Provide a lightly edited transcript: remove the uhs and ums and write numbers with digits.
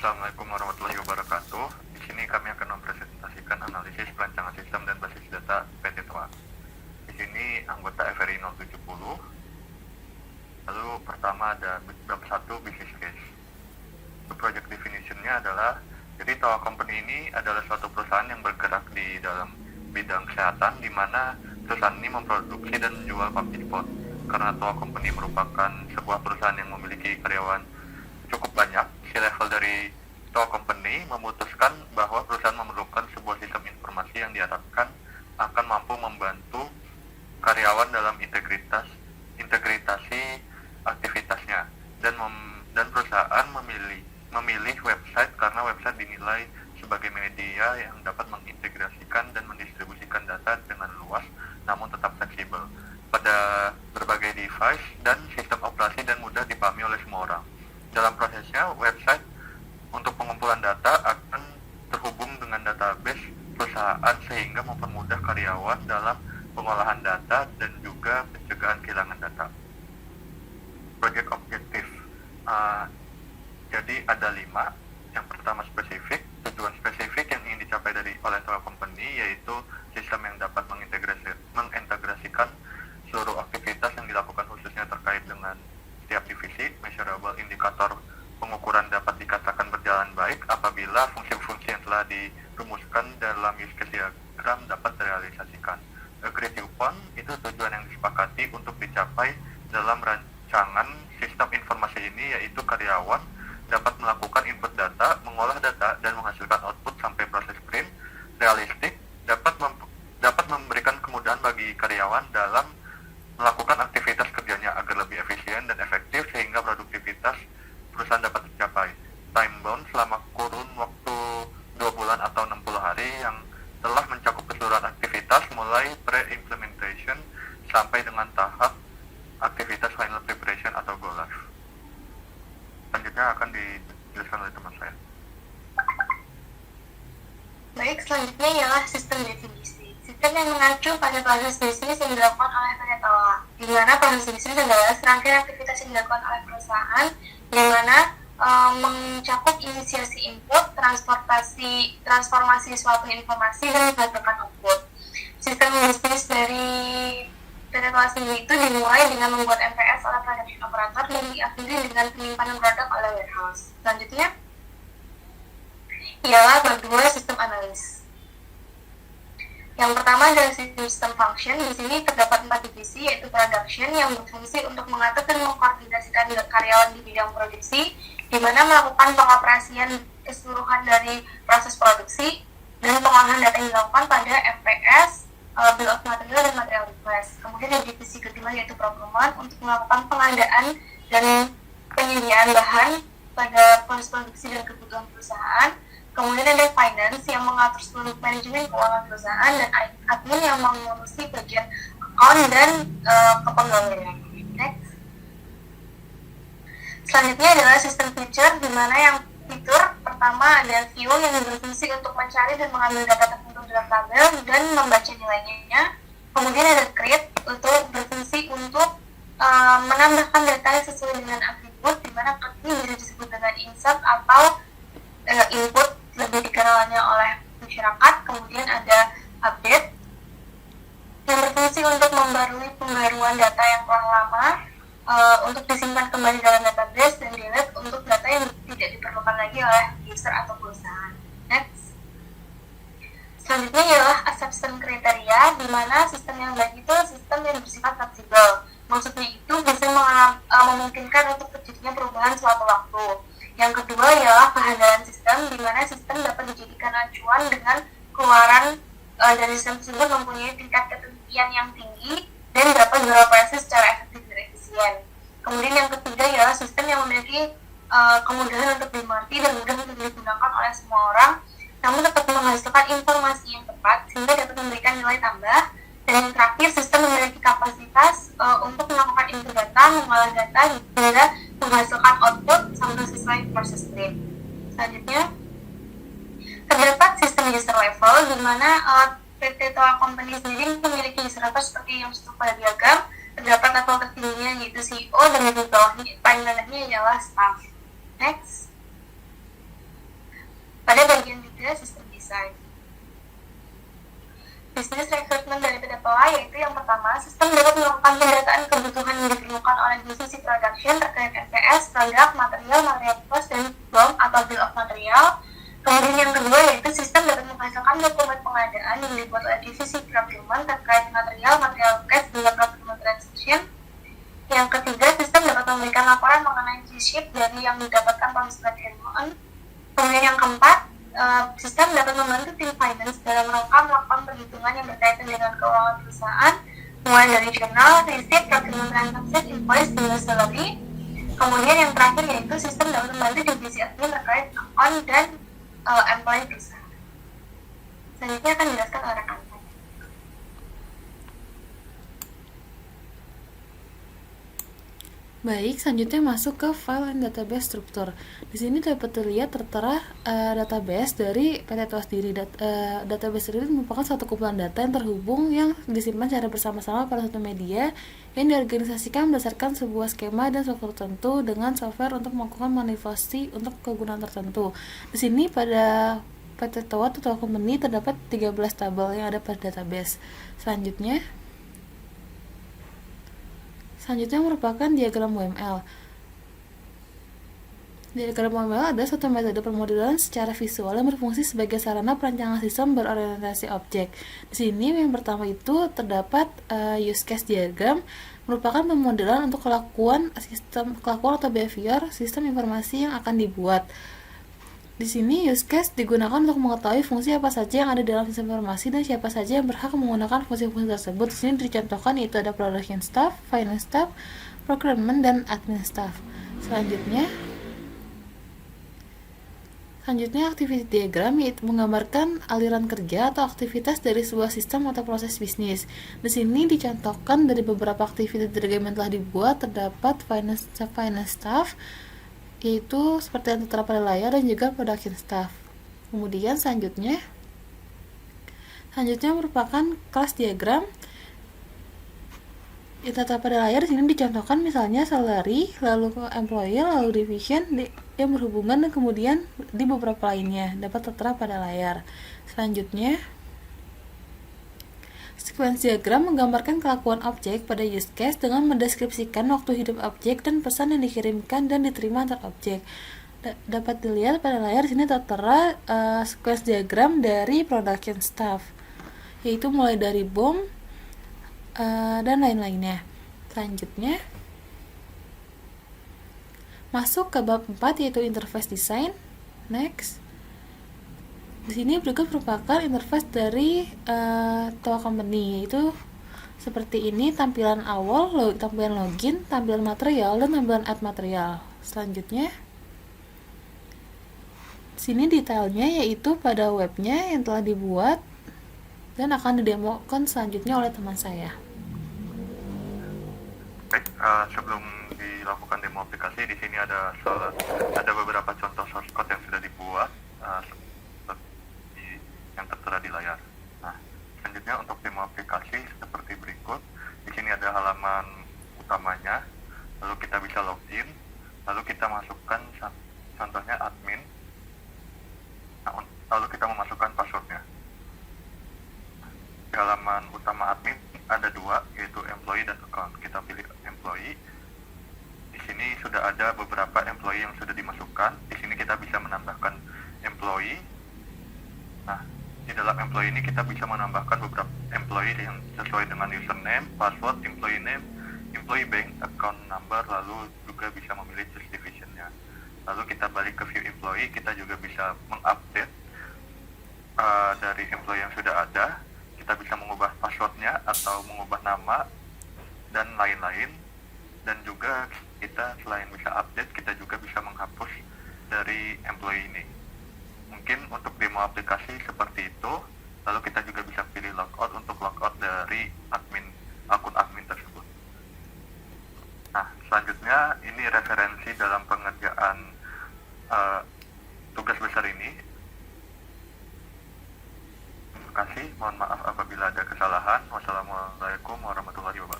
Assalamualaikum warahmatullahi wabarakatuh. Di sini kami akan mempresentasikan analisis perancangan sistem dan basis data PT TOA. Di sini anggota FRI 070. Lalu pertama ada bab 1 business case. Project definition-nya adalah, jadi TOA Company ini adalah suatu perusahaan yang bergerak di dalam bidang kesehatan, di mana perusahaan ini memproduksi dan menjual public spot. Karena TOA Company merupakan sebuah perusahaan yang memiliki karyawan cukup banyak, C-level dari TOA Company memutuskan bahwa perusahaan memerlukan sebuah sistem informasi yang diharapkan akan mampu membantu karyawan dalam integrasi aktivitasnya, dan perusahaan memilih website karena website dinilai sebagai media yang dapat mengintegrasikan dan mendistribusikan data dengan luas namun tetap fleksibel pada berbagai device dan sistem operasi dan mudah dipahami oleh semua orang. Dalam prosesnya, website untuk pengumpulan data akan terhubung dengan database perusahaan sehingga mempermudah karyawan dalam pengolahan data dan juga pencegahan kehilangan data. Project objektif. Jadi ada 5. Yang pertama spesifik. Tujuan spesifik yang ingin dicapai oleh TOA Company yaitu sistem yang dapat mengintegrasikan seluruh aktivitas yang dilakukan khususnya terkait dengan setiap divisi. Measurable indikator pengukuran dapat dikatakan berjalan baik apabila fungsi-fungsi yang telah dirumuskan dalam use case diagram dapat direalisasikan. Agreed upon itu tujuan yang disepakati untuk dicapai dalam rancangan sistem informasi ini, yaitu karyawan dapat melakukan input data, mengolah data, dan menghasilkan output sampai proses print. Realistik dapat memberikan kemudahan bagi karyawan dalam melakukan aktivitas kerjanya agar lebih efisien dan efektif sehingga produktivitas perusahaan dapat tercapai. Time bound selama kurun waktu 2 bulan atau 60 hari yang telah mencakup keseluruhan aktivitas mulai pre-implementation sampai dengan tahap aktivitas final preparation atau go live. Selanjutnya akan dijelaskan oleh teman saya. Baik, selanjutnya ialah sistem definisi. Sistem yang mengacu pada proses bisnis yang dilakukan oleh PT TOA, di mana proses bisnis adalah serangkaian aktivitas yang dilakukan oleh perusahaan, di mana mencakup inisiasi input, transformasi suatu informasi, dan menghasilkan output. Sistem bisnis dari PT TOA sendiri itu dimulai dengan membuat MPS oleh production operator dan diakhiri dengan penyimpanan produk oleh warehouse. Selanjutnya ialah bab 2 sistem analis. Yang pertama adalah sistem function. Di sini terdapat 4 divisi, yaitu production yang berfungsi untuk mengatur dan mengkoordinasikan karyawan di bidang produksi, di mana melakukan pengoperasian keseluruhan dari proses produksi dan pengolahan data yang dilakukan pada MPS, bill of material dan material request. Kemudian ada divisi kedua yaitu procurement untuk melakukan pengadaan dan penyediaan bahan pada proses produksi dan kebutuhan perusahaan. Kemudian ada finance yang mengatur seluruh manajemen keuangan perusahaan, dan admin yang mengurusi bagian account dan kepegawaian. Next. Selanjutnya adalah sistem feature, di mana yang fitur pertama ada view yang berfungsi untuk mencari dan mengambil data tertentu dalam tabel dan membaca nilainya. Kemudian ada create untuk berfungsi untuk menambahkan data sesuai dengan atribut, di mana create ini bisa disebut dengan insert atau input lebih dikenalnya oleh masyarakat. Kemudian ada update yang berfungsi untuk membarui pembaruan data yang telah lama untuk disimpan kembali dalam database, dan delete untuk data yang tidak diperlukan lagi oleh user atau perusahaan. Next. Selanjutnya ialah acceptance kriteria, di mana sistem yang baik itu sistem yang bersifat fleksibel. Maksudnya itu bisa memungkinkan untuk terjadinya perubahan suatu waktu. Yang kedua ialah kehandalan sistem, di mana sistem dapat dijadikan acuan dengan keluaran dari sistem tersebut mempunyai tingkat ketelitian yang tinggi dan dapat beroperasi secara efektif dan efisien. Kemudian yang ketiga ialah sistem yang memiliki kemudahan untuk dimengerti dan mudah untuk digunakan oleh semua orang, namun dapat menghasilkan informasi yang tepat sehingga dapat memberikan nilai tambah. Dan yang terakhir, sistem memiliki kapasitas untuk melakukan input data, mengolah data, hingga menghasilkan output sampai sesuai proses sprint. Selanjutnya, terdapat sistem user level, di mana PT TOA Company sendiri memiliki user level seperti yang struktur pada diagram. Terdapat level tertingginya yaitu CEO, dan di bawahnya paling rendahnya ialah staff. Next. pertama, sistem dapat melakukan pendataan kebutuhan yang diperlukan oleh divisi production terkait NPS, produk, material cost, dan BOM atau bill of material. Kemudian yang kedua yaitu sistem dapat menghasilkan dokumen pengadaan yang dibuat oleh divisi procurement terkait material cash, dan procurement transaction. Yang ketiga, sistem dapat memberikan laporan mengenai G-sheet dari yang didapatkan pemasukan Hermon. Kemudian yang keempat, sistem dapat membantu tim finance dalam rangka melakukan perhitungan yang berkaitan dengan keuangan perusahaan, mulai dari jurnal, receipt, procurement transaction, invoice, hingga salary. Kemudian yang terakhir yaitu sistem dapat membantu divisi admin terkait account dan employee perusahaan. Selanjutnya akan dijelaskan oleh rekan saya. Baik, selanjutnya masuk ke file and database struktur. Di sini dapat terlihat tertera database dari PT TOA sendiri. Database ini merupakan satu kumpulan data yang terhubung yang disimpan secara bersama-sama pada satu media yang diorganisasikan berdasarkan sebuah skema dan struktur tertentu dengan software untuk melakukan manipulasi untuk kegunaan tertentu. Di sini pada PT TOA atau Company terdapat 13 tabel yang ada pada database. Selanjutnya merupakan diagram WML. Diagram WML adalah suatu metode permodelan secara visual yang berfungsi sebagai sarana perancangan sistem berorientasi objek. Di sini yang pertama itu terdapat use case diagram, merupakan pemodelan untuk kelakuan atau behavior sistem informasi yang akan dibuat. Di sini use case digunakan untuk mengetahui fungsi apa saja yang ada dalam sistem informasi dan siapa saja yang berhak menggunakan fungsi-fungsi tersebut. Di sini dicontohkan yaitu ada production staff, finance staff, procurement, dan admin staff. Selanjutnya activity diagram yaitu menggambarkan aliran kerja atau aktivitas dari sebuah sistem atau proses bisnis. Di sini dicontohkan dari beberapa aktivitas diagram yang telah dibuat terdapat finance staff, yaitu seperti yang tertera pada layar, dan juga production staff. Kemudian selanjutnya merupakan class diagram yang tertera pada layar. Di sini dicontohkan misalnya salary, lalu employee, lalu division yang berhubungan, dan kemudian di beberapa lainnya dapat tertera pada layar. Selanjutnya sequence diagram menggambarkan kelakuan objek pada use case dengan mendeskripsikan waktu hidup objek dan pesan yang dikirimkan dan diterima antar objek. Dapat dilihat pada layar sini tertera sequence diagram dari production staff, yaitu mulai dari BOM dan lain-lainnya. Selanjutnya masuk ke bab 4 yaitu interface design. Next. Di sini juga merupakan interface dari TOA Company, yaitu seperti ini tampilan awal, tampilan login, tampilan material, dan tampilan add material. Selanjutnya, sini detailnya yaitu pada webnya yang telah dibuat dan akan didemokan selanjutnya oleh teman saya. Baik, sebelum dilakukan demo aplikasi, di sini ada beberapa contoh source code yang sudah dibuat yang tertera di layar. Nah, selanjutnya untuk demo aplikasi seperti berikut. Di sini ada halaman utamanya, lalu kita bisa login, lalu kita masukkan contohnya admin. Nah, lalu kita memasukkan passwordnya. Di halaman utama admin ada dua, yaitu employee dan account. Kita pilih employee. Di sini sudah ada beberapa employee yang sudah dimasukkan. Di sini kita bisa menambahkan employee. Nah, di dalam employee ini kita bisa menambahkan beberapa employee yang sesuai dengan username, password, employee name, employee bank, account number, lalu juga bisa memilih choose division-nya. Lalu kita balik ke view employee, kita juga bisa mengupdate dari employee yang sudah ada. Kita bisa mengubah passwordnya atau mengubah nama dan lain-lain. Dan juga kita selain bisa update, kita juga bisa menghapus dari employee ini. Mungkin untuk demo aplikasi seperti itu, lalu kita juga bisa pilih logout untuk logout dari akun admin tersebut. Nah, selanjutnya ini referensi dalam pengerjaan tugas besar ini. Terima kasih, mohon maaf apabila ada kesalahan. Wassalamualaikum warahmatullahi wabarakatuh.